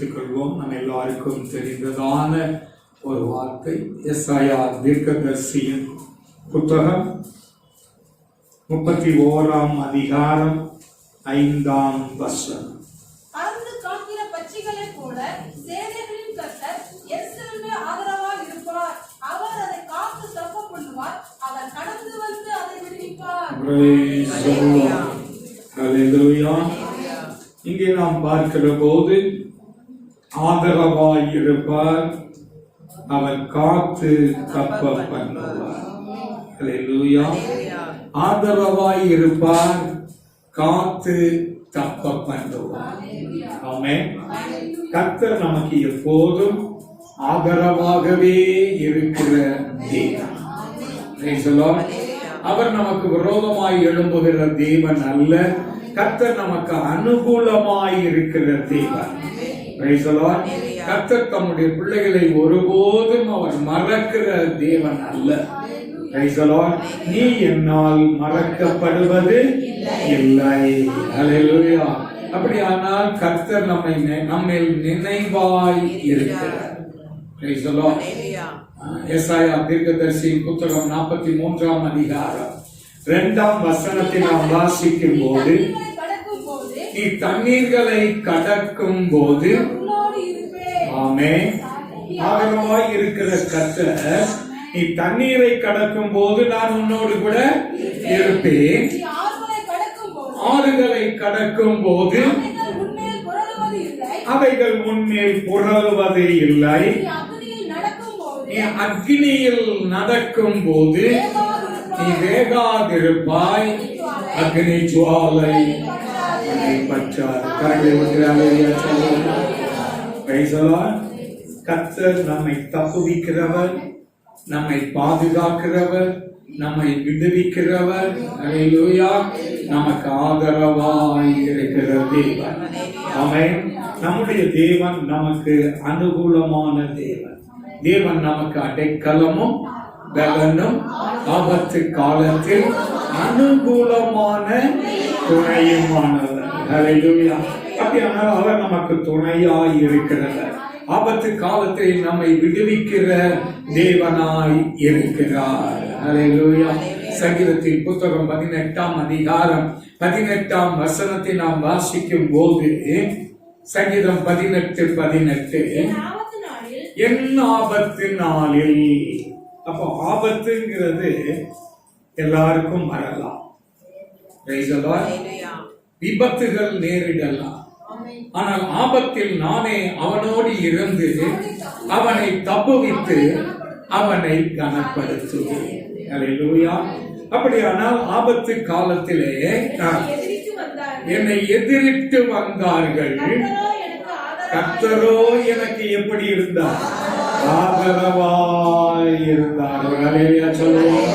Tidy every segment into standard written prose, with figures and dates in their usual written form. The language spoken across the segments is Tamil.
எடுத்துக்கொள்வோம். நம்ம எல்லாருக்கும் தெரிந்ததான ஒரு வார்த்தை, எசாயா தீர்க்கதரிசியின் புத்தகம் 31ஆம் அதிகாரம் 5ஆம் வசனம். பறந்து காக்கிற பட்சிகளைப் போல சேனைகளின் கர்த்தர் எருசலேமிலே ஆதரவாய் இருப்பார். அவர் அதை காத்து தப்ப பண்ணுவார். அவர் கடந்து வந்து அதை விடுவிப்பார். ஹல்லேலூயா. இங்கே நாம் பார்க்கிற போது ஆதரவாய் இருப்பார், அவர் காத்து தப்ப பண்ணுவார். ஹல்லேலூயா. ஆதரவாய் இருப்பார், காத்து தப்ப பண்ணுவார். ஆமென். கர்த்தர் நமக்கு எப்போதும் ஆதரவாகவே இருக்கிற தேவன். அவர் நமக்கு விரோதமாய் எழும்புகிற தேவன் அல்ல, கர்த்தர் நமக்கு அனுகூலமாய் இருக்கிற தேவன். கர்த்தர் தம்முடைய பிள்ளைகளை ஒருபோதும் அவர் மறக்கிற தேவன் அல்ல. நீ என்னால் மறக்கப்படுவது இல்லை. ஹல்லேலூயா. அப்படியானால் கர்த்தர் நம்மில் நினைவாய் இருக்கிறார். எசாயா தீர்க்கதரிசி புத்தகம் 43ஆம் அதிகாரம் 2ஆம் வசனத்தை நாம் வாசிக்கும் போது, நீ தண்ணீர்களை கடக்கும் போது, ஆமென், ஆதரவாய் இருக்கிற கர்த்தர், நீ தண்ணீரை கடக்கும் போது நான் உன்னோடு கூட இருப்பேன். ஆறுகளை கடக்கும் போது அவைகள் உன்மேல் புரளுவது இல்லை. நீ அக்னியில் நடக்கும் போது நீ வேகாதிருப்பாய், அக்னி ஜுவாலை பற்றாது. கர்த்தர் நம்மை தப்புவிக்கிறவர், நம்மை பாதுகாக்கிறவர், நம்மை விடுவிக்கிறவர். ஹல்லேலூயா. நமக்கு ஆதரவாய் இருக்கிற தேவன். ஆமென். நம்முடைய தேவன் நமக்கு அனுகூலமான தேவன். தேவன் நமக்கு அடைக்கலமும் பலனும், ஆபத்து காலத்தில் அனுகூலமான துணையுமானவர். ஹல்லேலூயா. அப்படியானால் அவர் நமக்கு துணையாய் இருக்கிறவர், ஆபத்து காலத்தில் நம்மை விடுவிக்கிற தேவனாய் இருக்கிறார். ஹல்லேலூயா. சங்கீதத்தின் புத்தகம் 18ஆம் அதிகாரம் 18ஆம் வசனத்தை நாம் வாசிக்கும் போது, சங்கீதம் 18:18, என் ஆபத்து நாளில். அப்போ ஆபத்துங்கிறது எல்லாருக்கும் வரலாம், விபத்துகள் நேரிடலாம். ஆனால் ஆபத்தில் நானே அவனோடு இருந்து அவனை தப்புவித்து அவனை கனப்படுத்துவேன். ஹல்லேலூயா. அப்படியானால் ஆபத்து காலத்திலே என்னை எதிரிட்டு வந்தார்கள், கர்த்தரோ எனக்கு எப்படி இருந்தார்? ஆதரவாய் இருந்தார்கள். ஹல்லேலூயா சொல்லுவோம்.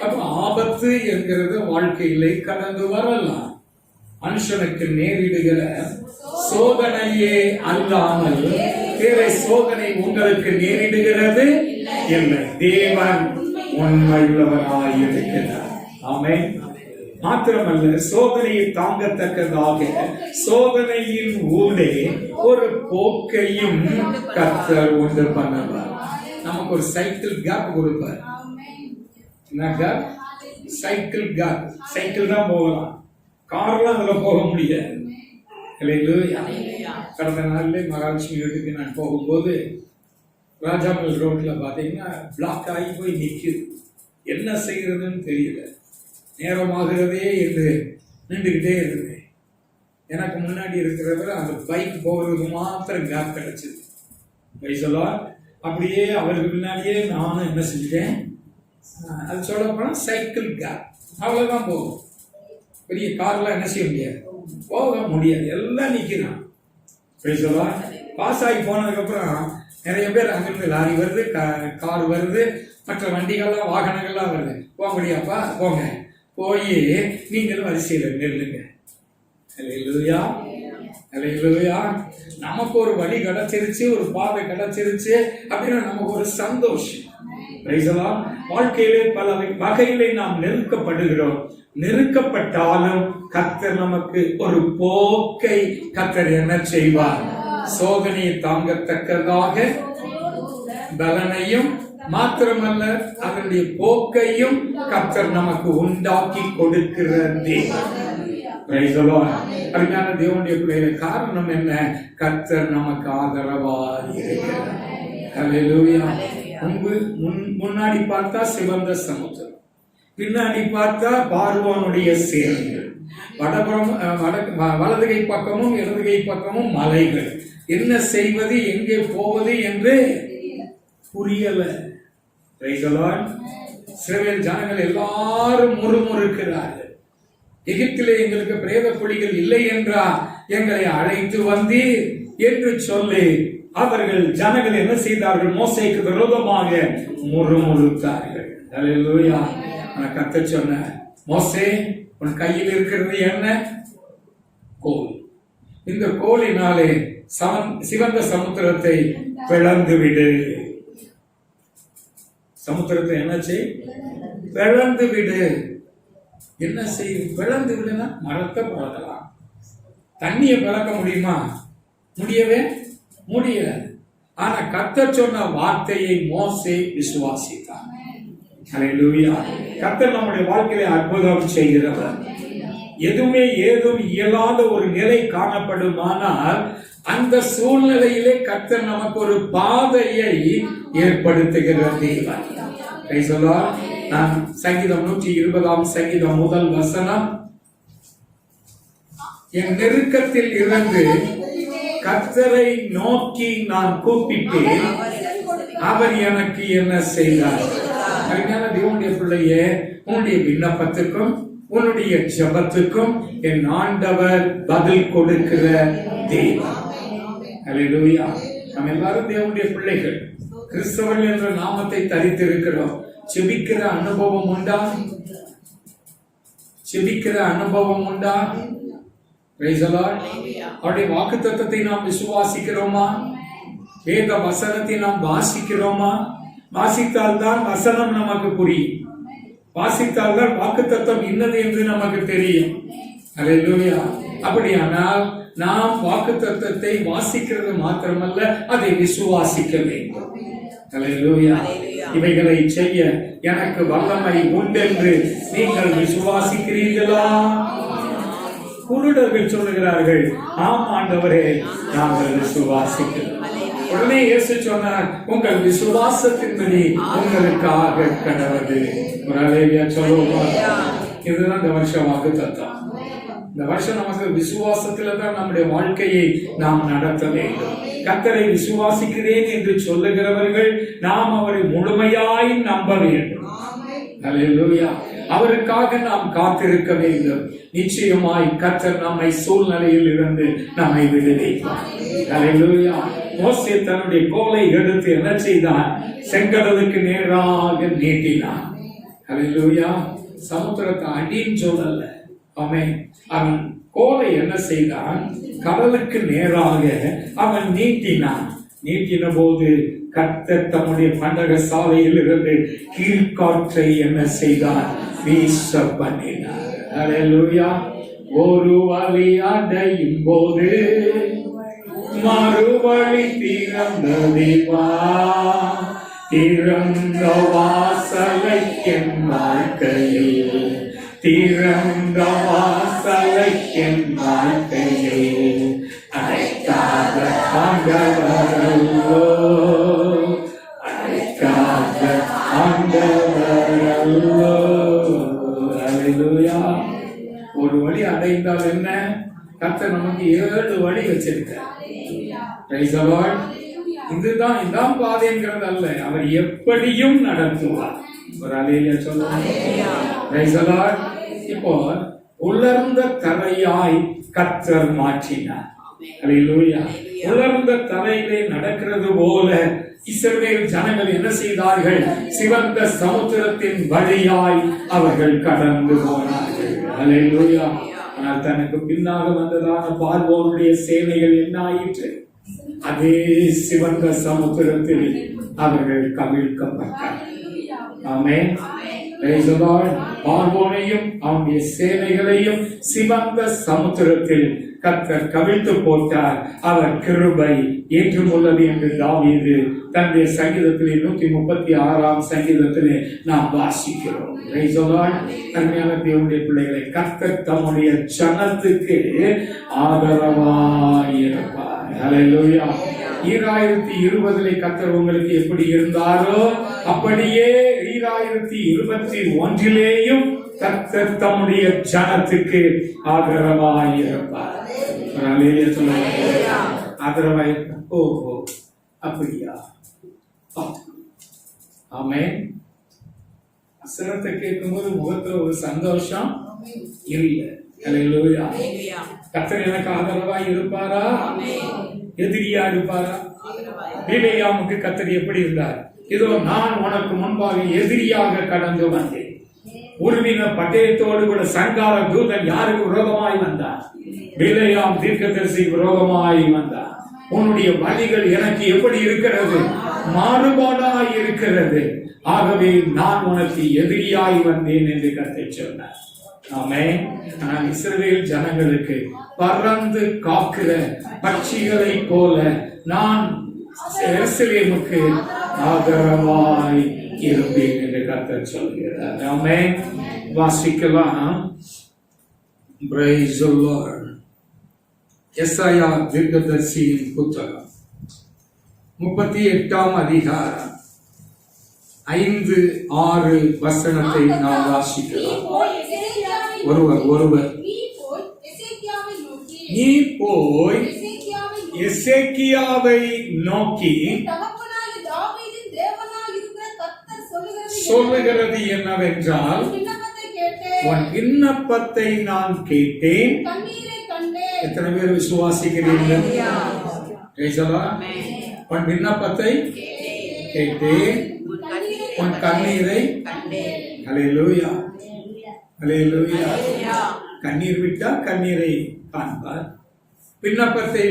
அப்ப ஆபத்து என்கிறது வாழ்க்கையிலே கடந்து வரலாம். மனுஷனுக்கு நேரிடுகிற சோதனையே அல்லாமல் வேற சோதனை உங்களுக்கு நேரிடுகிறது இல்லை. தேவன் உண்மையுள்ளவராய் இருக்கிறார். ஆமென். மாத்திரமல்ல, சோதனையை தாங்கத்தக்கதாக சோதனையின் ஊடே ஒரு போக்கையும் கர்த்தர் உண்டு பண்ணுவார். நமக்கு ஒரு சைக்கிள் கேப் கொடுப்பார். Cycle gap. சைக்கிள் தான் போகலாம், கார்லாம் அதுல போக முடியாது. கடந்த நாள்ல மகாலட்சுமி வீட்டுக்கு நான் போகும்போது ராஜாமல் ரோட்ல பாத்தீங்கன்னா பிளாக் ஆகி போய் நிற்குது. என்ன செய்யறதுன்னு தெரியல. நேரமாகிறதே என்று நின்றுகிட்டே இருந்தேன். எனக்கு முன்னாடி இருக்கிறவர் அந்த பைக் போகிறது மாத்திரம் கேப் கிடைச்சது. அப்படியே அவருக்கு முன்னாடியே நானும் என்ன செஞ்சுட்டேன், அது சொல்ல போனா சைக்கிள் கேப். அவ்வளவுதான் போகும். பெரிய கார்லாம் என்ன செய்ய முடியாது, போக முடியாது, எல்லாம் நிற்கிறான். பாஸ் ஆகி போனதுக்கு அப்புறம் நிறைய பேர் அங்கிருந்து லாரி வருது, கார் வருது, மற்ற வண்டிகள்லாம் வாகனங்கள்லாம் வருது. போக முடியாப்பா, போங்க, போய் நீங்களும் வரிசையில் நெல்லுங்க. ஹல்லேலூயா. ஹல்லேலூயா. நமக்கு ஒரு வழி கிடைச்சிருச்சு, ஒரு பாதை கிடைச்சிருச்சு அப்படின்னா நமக்கு ஒரு சந்தோஷம். வாழ்க்கையிலே பல வகையிலே நாம் நெருக்கப்படுகிறோம். நெருக்கப்பட்டாலும் கர்த்தர் நமக்கு ஒரு போக்கை கர்த்தர் என்ன செய்வார்? சோதனையை தாங்கத்தக்கதாக பலனையும் மாத்திரமல்ல அதனுடைய போக்கையும் கர்த்தர் நமக்கு உண்டாக்கி கொடுக்கிற தேவன். Praise the Lord. அருமையான தேவனுடைய பிள்ளைகளை, காரணம் என்ன? கர்த்தர் நமக்கு ஆதரவாய் இருக்கிறார். ஹல்லேலூயா. முன்னாடி பார்த்தா சிவந்த சமுத்திரம், பின்னாடி பார்த்தா பார்வோனுடைய சேனைகள், வடபுறம் வலது கை பக்கமும் இடது கை பக்கமும் மலைகள். என்ன செய்வது, எங்கே போவது என்று புரியல. இஸ்ரவேல் ஜனங்கள் எல்லாரும் முறுமுறுக்கிறார்கள். எகிப்திலே எங்களுக்கு பிரேத குழிகள் இல்லை என்றா எங்களை அழைத்து வந்தீர் என்று சொல்லி அவர்கள் ஜனங்கள் என்ன செய்தார்கள்? மோசேக்கு விரோதமாக முறுமுறுத்தார்கள். ஹல்லேலூயா. கர்த்தர் சொன்னார், மோசே உன் கையில் இருக்கிறது என்ன? கோல். இந்த கோலினாலே சிவந்த சமுத்திரத்தை பிளந்து விடு. சமுத்திரத்தை என்ன செய்? பிளந்து விடு. என்ன செய்யும்? பிளந்து விடுனா மரத்தை பிளக்கலாம். தண்ணியை பிளக்க முடியுமா? முடியவே முடியாது. ஆனா கர்த்தர் சொன்ன வார்த்தையை மோசே விசுவாசித்தான். ஹல்லேலூயா. கர்த்தர் நம்முடைய வாழ்க்கையில அற்புதம் செய்கிறவர். எதுவுமே ஏதும் இயலாத ஒரு நிலை காணப்படுமானால் அந்த சூழ்நிலையிலே கர்த்தர் நமக்கு ஒரு பாதையை ஏற்படுத்துகிற தேவன். நான் சங்கீதம் 120 சங்கீதம் 1 வசனம், என் நெருக்கத்தில் இருந்து கர்த்தரை நோக்கி நான் கூப்பிட்டேன், அவர் எனக்கு என்ன செய்தார்? அருமையான தேவனுடைய பிள்ளையே, உன்னுடைய விண்ணப்பத்துக்கும் உன்னுடைய ஜெபத்துக்கும் என் ஆண்டவர் பதில் கொடுக்கிற தேவன். ஹல்லேலூயா. நாம் எல்லாரும் தேவனுடைய பிள்ளைகள், கிறிஸ்தவர்கள் என்ற நாமத்தை தரித்திருக்கிறோம். செபிக்கிற அனுபவம் உண்டா? செபிக்கிற அனுபவம் உண்டா? Praise the Lord. அவருடைய வாக்குத்தத்தத்தை நாம் விசுவாசிக்கிறோமா? வேத வசனத்தை நாம் வாசிக்கிறோமா? வாசித்தால் தான் வசனம் நமக்கு புரியும். வாசித்தால் தான் வாக்குத்தத்தம் இன்னது என்று நமக்கு தெரியும். ஹல்லேலூயா. அப்படியானால் நாம் வாக்குத்தத்தத்தை வாசிக்கிறது மாத்திரமல்ல, அதை விசுவாசிக்க வேண்டும். ஹல்லேலூயா. இவைகளை செய்ய எனக்கு வல்லமை உண்டென்று நீங்கள் விசுவாசிக்கிறீர்களா? குருடர்கள் சொல்லுகிறார்கள், ஆம் ஆண்டவரே, நாங்கள் விசுவாசிக்கிறோம். உடனே இயேசு சொன்னார், உங்கள் விசுவாசத்தின்படி உங்களுக்காக கடவுது. சொல்லுவோம். இதுதான் இந்த வருஷம் வாக்குத்தத்தம். இந்த வருஷம் நமக்கு விசுவாசத்துல தான் நம்முடைய வாழ்க்கையை நாம் நடத்த வேண்டும். கர்த்தரை விசுவாசிக்கிறேன் என்று சொல்லுகிறவர்கள் நாம் அவரை முழுமையாய் நம்ப வேண்டும். ஹல்லேலூயா. அவருக்காக நாம் காத்திருக்க வேண்டும். நிச்சயமாய் கர்த்தர் நம்மை சூழ்நிலையில் இருந்து நம்மை விடுவிப்பார். ஹல்லேலூயா. மோசே தன்னுடைய கோலை எடுத்து என்ன செய்தான்? செங்கடலுக்கு நேராக நீட்டினான். ஹல்லேலூயா. சமுத்திரத்தை அடின்னு சொல்லல. ஆமென். அவன் கோலை என்ன செய்தான்? கடலுக்கு நேராக அவன் நீட்டினான். நீட்டின போது கர்த்தர் தம்முடைய பண்டக சாலையில் இருந்து கீழ்காற்றை என்ன செய்தார்? வீச பண்ணினார். ஹல்லேலூயா. ஒரு வழி அடையும் போது மறுவழி திறந்ததிவா, திறந்த வாசலை என் வாழ்க்கையில், திறந்த வாசலை என் வாழ்க்கையில் அழைக்காத ஆண்டவரல்லோ, அழைக்காத ஆண்டவரல்லோ. ஹல்லேலூயா. ஒரு வழி அடைந்தால் என்ன? கர்த்தர் நமக்கு 7 வழி வச்சிருக்கார். Praise the Lord. இதுதான் இதான் பாதைங்கிறது அல்ல, அவர் எப்படியும் நடத்துவார். ஒரு அல்லேலூயா சொல்லுங்க. Praise the Lord. இப்போ உலர்ந்த தரையாய் கர்த்தர் மாற்றினார். அல்லேலூயா. உலர்ந்த தரையிலே நடக்கிறது போல இஸ்ரவேல் ஜனங்கள் என்ன செய்தார்கள்? சிவந்த சமுத்திரத்தின் வழியாய் அவர்கள் கடந்து போனார்கள். அல்லேலூயா. ஆனால் தனக்கு பின்னாக வந்ததான பார்வோனுடைய சேனைகள் என்ன ஆயிற்று? அதே சிவந்த சமுத்திரத்தில் அவர்கள் கவிழ்க்கப்பட்டார்கள். ஆமென். Praise the Lord. பார்வோனையும் அவனுடைய சேனைகளையும் சிவந்த சமுத்திரத்தில் கர்த்தர் கவிழ்த்து போட்டார். அவர் கிருபை என்றும் உள்ளது என்று தாவீது தன்னுடைய சங்கீதத்திலே 136ஆம் சங்கீதத்திலே நாம் வாசிக்கிறோம். Praise the Lord. அருமையான தேவனுடைய பிள்ளைகளை, கர்த்தர் தம்முடைய ஜனத்துக்கு ஆதரவாய் இருப்பார். ஹல்லேலூயா. 2020 கர்த்தர் உங்களுக்கு எப்படி இருந்தாரோ அப்படியே 2021 கர்த்தர் தம்முடைய ஜனத்துக்கு ஆதரவாய் இருப்பார். ஆதரவாய். ஓஹோ, அப்படியா? ஆமென். வசனத்தை கேட்கும்போது முகத்துல ஒரு சந்தோஷம் இல்லை. ஹல்லேலூயா. கர்த்தர் எனக்கு ஆதரவாய் இருப்பாரா? எதிரியா இருப்பாரா? பிலேயாமுக்கு கர்த்தர் எப்படி இருந்தார்? இதோ நான் உனக்கு முன்பாக எதிரியாக கடந்து வந்தேன். உருவின பட்டயத்தோடு கூட சங்கார தூதன் யாருக்கு விரோதமாய் வந்தார்? பிலேயாம் தீர்க்கதரிசி விரோதமாய் வந்தார். உன்னுடைய வழிகள் எனக்கு எப்படி இருக்கிறது? மாறுபாடாய் இருக்கிறது. ஆகவே நான் உனக்கு எதிரியாய் வந்தேன் என்று கர்த்தர் சொன்னார். ஆமென். நான் இஸ்ரவேல் ஜனங்களுக்கு பறந்து காக்கிற பட்சிகளை போல நான் எருசலேமுக்கு ஆதரவாய் இருப்பேன் என்று கர்த்தர் சொல்கிறார். ஆமென். வாசிக்கலாம். Praise the Lord. எசாயா தீர்க்கதரிசியின் புத்தகம் 38ஆம் அதிகாரம் 5-6 வசனத்தை நாம் வாசிக்கலாம். ஒருவர் நீ போய் எசேக்கியாவை நோக்கி சொல்லுகிறது என்னவென்றால், உன் விண்ணப்பத்தை நான் கேட்டேன். எத்தனை பேர் விசுவாசிக்கிறீர்கள்? உன் விண்ணப்பத்தை கேட்டேன், உன் கண்ணீரை. ஹல்லேலூயா. ஹல்லேலூயா. கண்ணீர் விட்டா கண்ணீரை காண்பார். விண்ணப்பத்தை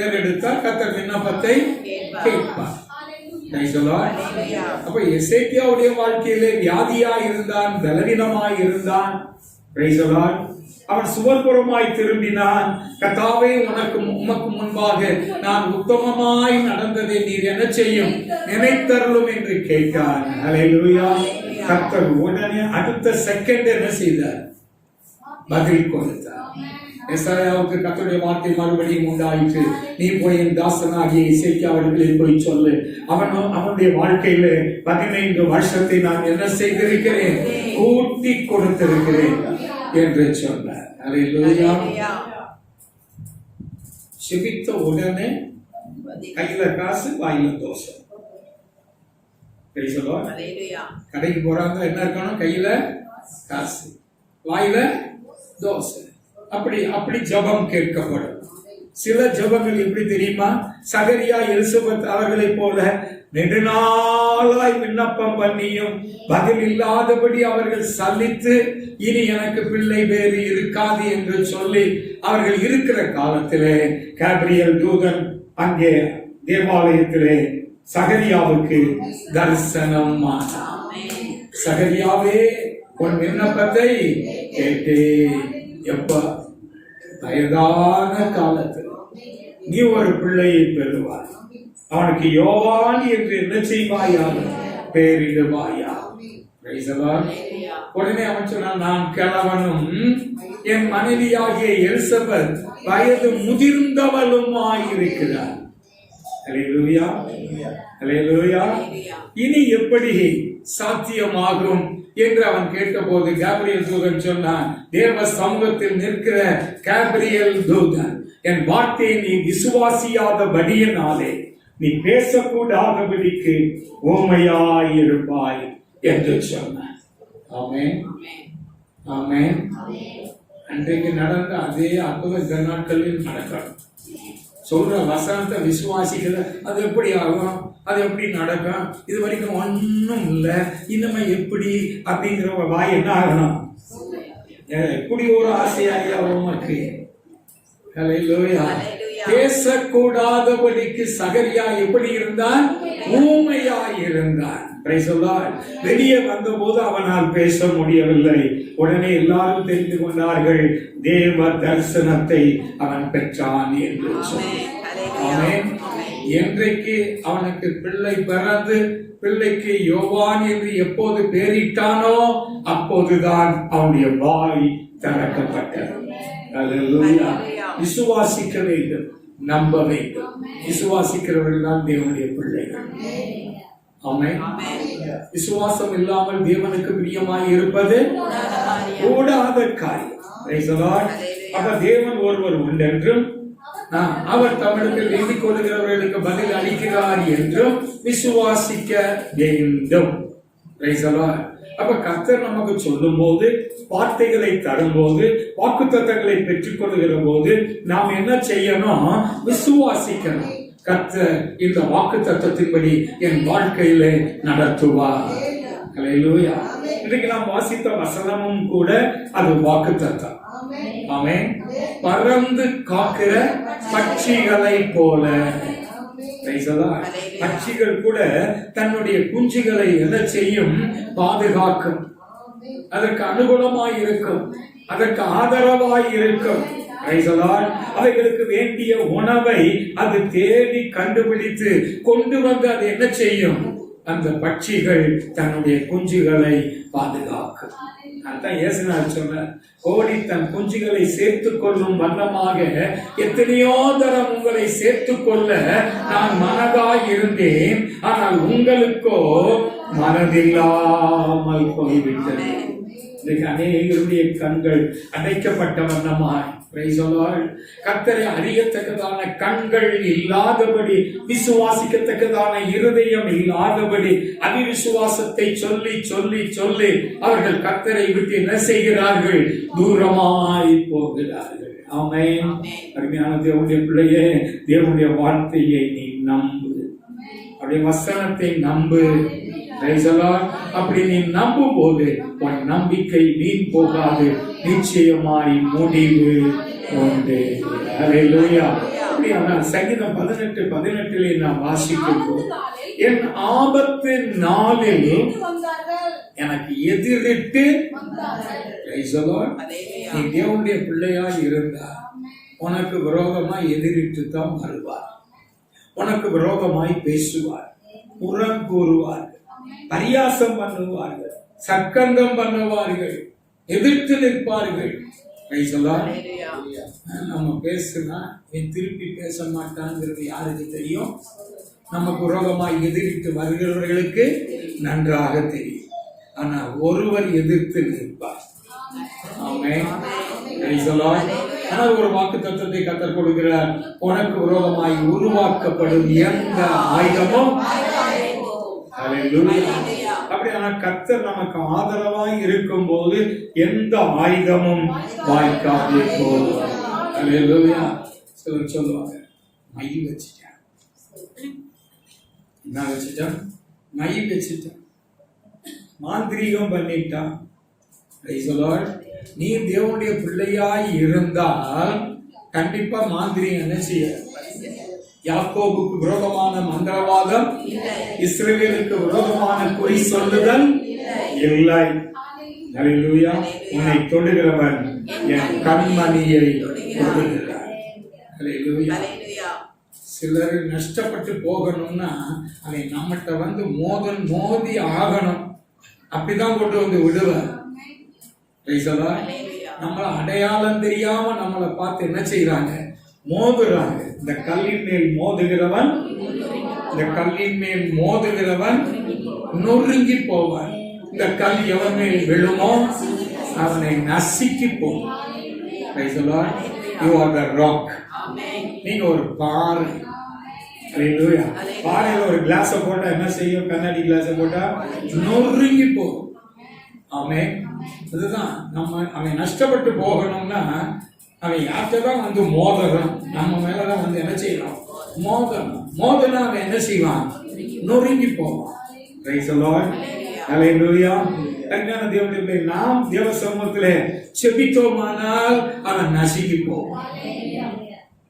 ஏறெடுத்தால் கர்த்தர் விண்ணப்பத்தை கேட்பார். அப்ப எசேக்கியாவுடைய வாழ்க்கையிலே வியாதியாய் இருந்தான், பலவீனமாய் இருந்தான். அவன் சுவர்புறமாய் திரும்பினான். கர்த்தாவே, உமக்கு முன்பாக நான் உத்தமமாய் நடந்ததை நீர் என்ன செய்யும்? நினைத்தருளும் என்று கேட்டான். ஹல்லேலூயா. கர்த்தர் உடனே அடுத்த செகண்ட் என்ன செய்தார்? பதில் கொடுத்தார். எசாயாவுக்கு கர்த்தருடைய வார்த்தை மறுபடியும் உண்டாயிற்று. நீ போய் என் தாசனாகிய எசேக்கியாவிடத்திலே போய் சொல்லு, அவனுடைய வாழ்க்கையில 15 வருஷத்தை நான் என்ன செய்திருக்கிறேன்? கூட்டி கொடுத்திருக்கிறேன் என்று சொன்னார். ஹல்லேலூயா. செபித்த உடனே கையில காசு, வாயில தோசை. கடைக்கு போறாங்க, என்ன இருக்கணும்? கையில காசு, வாயில தோசை. அப்படி ஜெபம் கேட்கப்படும். சில ஜெபங்கள் எப்படி தெரியுமா? சகரியா எலிசபெத் அவர்களை போல நெடுநாளாய் விண்ணப்பம் பண்ணியும் பதில் இல்லாதபடி அவர்கள் சலித்து, இனி எனக்கு பிள்ளை வேறு இருக்காது என்று சொல்லி அவர்கள் இருக்கிற காலத்திலே கேப்ரியல் தூதன் அங்கே தேவாலயத்திலே சகரியாவுக்கு தரிசனம். சகரியாவே, உன் விண்ணப்பத்தை கேட்டே. எப்ப? வயதான காலத்தில் நீ ஒரு பிள்ளையை பெறுவாய். அவனுக்கு யோவான் என்று என்ன செய்வாயா? பெயரிடுவாயா? உடனே அவன் சொன்னான், நான் கிழவனும் என் மனைவியாகிய எலிசபெத் வயது முதிர்ந்தவளுமாயிருக்கிறார். ஹல்லேலூயா. ஹல்லேலூயா. இனி எப்படி சாத்தியமாகும் என்று அவன் கேட்டபோது கேப்ரியல் தூதன் சொன்னான், தேவ சமூகத்தில் நிற்கிற கேப்ரியல் தூதன், என் வார்த்தையை நீ விசுவாசியாதபடியினாலே நீ பேசக்கூடாதபடிக்கு ஊமையாயிருப்பாய் என்று சொன்னான். ஆமென். ஆமென். அன்றைக்கு நடந்த அதே அற்புதம் இந்த நாட்களில் நடக்கும். சொல்ற வசனத்தை விசுவாசிக்கிற, அது எப்படி ஆகும்? அது எப்படி நடக்கும்? இது வரைக்கும் ஒன்னும் இல்லை, இனிமே எப்படி அப்படிங்கிற ஒரு வாய் என்ன ஆகணும்? இப்படி ஒரு ஆசையாக உமக்கு. ஹல்லேலூயா. பேசக்கூடாதபடிக்கு சகரியா எப்படி இருந்தான்? ஊமையாய் இருந்தான். வெளியே வந்தபோது அவனால் பேச முடியவில்லை. உடனே எல்லாரும் தெரிந்து கொண்டார்கள், தேவ தரிசனத்தை அவன் பெற்றான் என்று சொன்னான். என்றைக்கு அவனுக்கு பிள்ளை பிறந்து பிள்ளைக்கு யோவான் என்று எப்போது பெயரிட்டானோ அப்போதுதான் அவனுடைய வாய் திறக்கப்பட்டது. அல்லேலூயா. விசுவாசிக்க வேண்டும், நம்ப வேண்டும். விசுவாசிக்கிறவர்கள் தான் தேவனுடைய பிள்ளைகள். ஆமென். விசுவாசம் இல்லாமல் தேவனுக்கு பிரியமாய் இருப்பது கூடாத காரியம். அப்ப தேவன் ஒருவர் உண்டென்றும் அவர் தமிழத்தில் வேண்டிக் கொள்கிறவர்களுக்கு பதில் அளிக்கிறார் என்றும் விசுவாசிக்க வேண்டும். அப்ப கர்த்தர் நமக்கு சொல்லும் போது, வார்த்தைகளை தரும்போது, வாக்குத்தத்தங்களை பெற்றுக் கொள்கிற போது நாம் என்ன செய்யணும்? விசுவாசிக்கணும். கர்த்தர் இந்த வாக்குத்தத்தத்தின்படி என் வாழ்க்கையில நடத்துவார். அல்லேலூயா. இன்றைக்கு நாம் வாசித்த வசனமும் கூட அது வாக்குத்தத்தம். ஆமென். பறந்து காக்கிற பட்சிகளை போல, பட்சிகள் கூட தன்னுடைய குஞ்சுகளை என்ன செய்யும்? பாதுகாக்கும். அதற்கு அனுகூலமாய் இருக்கும், அதற்கு ஆதரவாய் இருக்கும். அவைகளுக்கு வேண்டிய உணவை அது தேடி கண்டுபிடித்து கொண்டு வந்து அது என்ன செய்யும்? அந்த பட்சிகள் தன்னுடைய குஞ்சுகளை பாதுகாக்கும். அதான் இயேசுநாதர் சொன்னார், கோழி தன் குஞ்சுகளை சேர்த்துக் கொள்ளும் வண்ணமாக எத்தனையோ தரம் உங்களை சேர்த்துக் கொள்ள நான் மனதாய் இருந்தேன், ஆனால் உங்களுக்கோ மனதில்லாமல் போய்விட்டது. அநேகருடைய கண்கள் அடைக்கப்பட்ட வண்ணமாய், கர்த்தரை அறியத்தக்கதான கண்கள் இல்லாதபடி, விசுவாசிக்கத்தக்கதான இருதயம் இல்லாதபடி அவிசுவாசத்தை சொல்லி சொல்லி சொல்லி அவர்கள் கர்த்தரை விட்டு என்ன செய்கிறார்கள்? தூரமாய் போகிறார்கள். ஆமென். அருமையான தேவனுடைய பிள்ளையே, தேவனுடைய வார்த்தையை நீ நம்பு, அவருடைய வசனத்தை நம்பு. அப்படி நீ நம்பும் போது உன் நம்பிக்கை வீண் போகாது, நிச்சயமாய் முடிவு உண்டு. அல்லேலூயா. சங்கீதம் 18:18 நாம் வாசிக்கும் போது, என் ஆபத்து நாளில் எனக்கு எதிரிட்டு, நீ தேவனுடைய பிள்ளையாய் இருந்தார், உனக்கு விரோதமாய் எதிரிட்டு தான் வருவார். உனக்கு விரோதமாய் பேசுவார், புறம் கூறுவார்கள், பரியாசம் பண்ணுவார்கள், சர்க்கங்கம் பண்ணுவார்கள், எதிர்த்து நிற்பார்கள். நம்ம பேசுனா திருப்பி பேச மாட்டாங்கிறது யாருக்கு தெரியும்? நமக்கு விரோதமாய் எதிர்த்து வருகிறவர்களுக்கு நன்றாக தெரியும். ஆனா ஒருவர் எதிர்த்து நிற்பார். ஆனால் ஒரு வாக்கு தத்துவத்தை கற்றுக் கொடுக்கிறார், உனக்கு விரோதமாய் உருவாக்கப்படும் எந்த ஆயுதமும். அப்படியான கர்த்தர் நமக்கு ஆதரவாய் இருக்கும் போது எந்த ஆயுதமும் வாய்க்காது போகும். சிலர் சொல்லுவாங்க, மை வச்சுட்டேன், என்ன வச்சுட்டான்? மை வச்சுட்டான், மாந்திரீகம் பண்ணிட்டான். நீ தேவனுடைய பிள்ளையாய் இருந்தால் கண்டிப்பா மாந்திரீகம் என்ன செய்ய? யாக்கோபுக்கு விரோதமான மந்திரவாதம், இஸ்ரவேலுக்கு விரோதமான குறி சொல்லுதல் இல்லை. அல்லேலூயா. உன்னை தொடுகிறவன் என் கண்மணியை தொடுகிறார். அல்லேலூயா. சிலர் நஷ்டப்பட்டு போகணும்னா அதை நம்மகிட்ட வந்து மோதி ஆகணும், அப்படிதான் கொண்டு வந்து விடுவார். நம்மள அடையாளம் தெரியாம நம்மளை பார்த்து என்ன செய்யறாங்க? மோதுறாங்க. இந்த கல்லின் மேல் மோதுகிறவன், இந்த கல்லின் மேல் மோதுகிறவன் நொறுங்கி போவான். இந்த கல் எவன் மேல் விழுமோ அவனை நசுக்கி போவான். You are the rock. நீங்க ஒரு பாறை. பாறையில ஒரு கிளாஸ போட்டா என்ன செய்யும்? கண்ணாடி கிளாஸ போட்டா நொறுங்கி போகும். ஆமென். அதுதான் அவன் நஷ்டப்பட்டு போகணும்னா அவன் யார்கிட்டதான் வந்து மோதணும், நம்ம மேலதான் வந்து என்ன செய்யணும்? மோதணும். மோதனா அவன் என்ன செய்வான்? நொறுங்கி போவான். நாம் தேவ சமூகத்திலே செபித்தோமானால் அவன் நசுங்கி போவான்.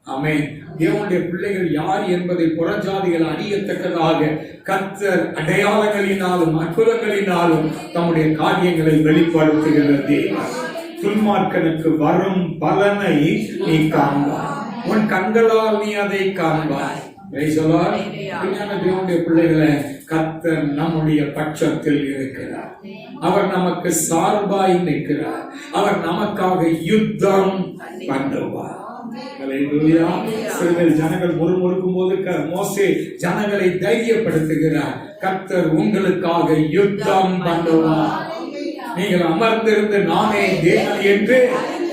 ஆமென். தேவனுடைய பிள்ளைகள் யார் என்பதை புறஜாதிகள் அறியத்தக்கதாக கர்த்தர் அடையாளங்களினாலும் அற்புதங்களினாலும் தம்முடைய காரியங்களை வெளிப்படுத்துகிற தேவன். துன்மார்க்கனுக்கு வரும் பலனை நீ காண்பாய், உன் கண்களால் நீ அதை காண்பாய். தேவனுடைய பிள்ளைகளை, கர்த்தர் நம்முடைய பட்சத்தில் இருக்கிறார். அவர் நமக்கு சார்பாய் நிற்கிறார். அவர் நமக்காக யுத்தம் பண்ணுவார். ஜனங்கள் முறுமுறுக்கும் போது மோசே ஜனங்களை தைரியப்படுத்துகிறார். கர்த்தர் உங்களுக்காக யுத்தம் பண்ணுவார். நீங்கள் அமர்ந்திருந்து நானே தேவன் என்று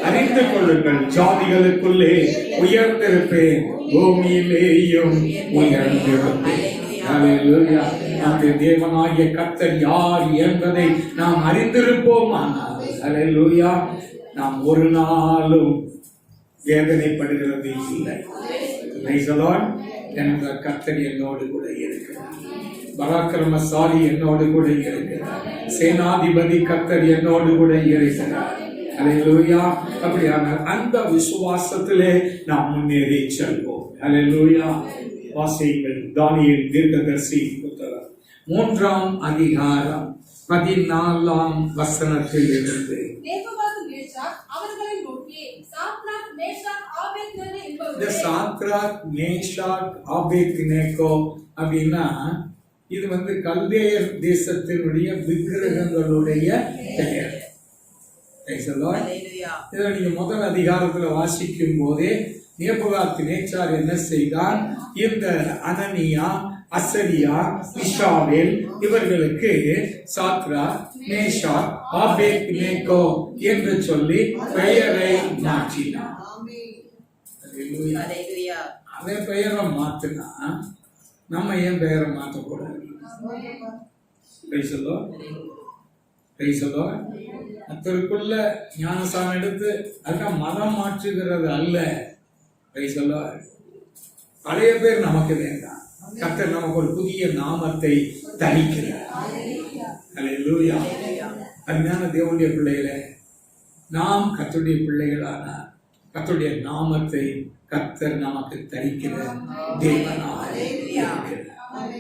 அறிந்து கொள்ளுங்கள். ஜாதிகளுக்குள்ளே உயர்ந்திருப்பேன், பூமியிலேயும் உயர்ந்திருப்பேன். நம்முடைய தேவனாகிய கர்த்தர் யார் என்பதை நாம் அறிந்திருப்போமானால் அல்லேலூயா, நாம் ஒரு நாளும் வேதனைப்படுகிறது இல்லை. என்ற கர்த்தர் என்னோடு கூட இருக்கிறார். பராக்கிரமசாலி என்னோடு கூட இருக்கிறார். சேனாதிபதி கர்த்தர் என்னோடு கூட இருக்கிறார். அல்லேலூயா. அப்படியான அந்த விசுவாசத்திலே நாம் முன்னேறி செல்வோம். அல்லேலூயா. வாசியுங்கள் தானியேல் தீர்க்கதரிசி புத்தகம் 3ஆம் அதிகாரம் 14ஆம் வசனத்தில் இருந்து. இந்த சாத்ராக் மேஷாக் ஆபேத்நேகோ அப்படின்னா இது கல்தேயர் தேசத்தினுடைய விக்கிரகங்களுடைய பெயர். இதை நீங்க முதல் அதிகாரத்துல வாசிக்கும் போதே நேபுகாத்நேச்சார் என்ன செய்தார்? இந்த அனனியா, அசரியா, மிஷாவேல் இவர்களுக்கு சாத்ராக் மேஷாக் ஆபேத்நேகோ என்று சொல்லி பெயரை மாற்றினார். அதே பெயரை மாத்தினா நம்ம ஏன் பெயரை மாற்றக்கூடாது? அதற்குள்ள ஞானசானம் எடுத்து அதுதான் மதம் மாற்றுகிறது அல்ல. பழைய பேர் நமக்கு வேண்டாம். கர்த்தர் நமக்கு ஒரு புதிய நாமத்தை தரிக்கிறார். அல்லேலூயா. அருமையான தேவனுடைய பிள்ளைகளே, நாம் கர்த்தருடைய பிள்ளைகளான கர்த்தருடைய நாமத்தை கர்த்தர் நமக்கு தரிக்கிற தேவனாக இருக்கிறார்.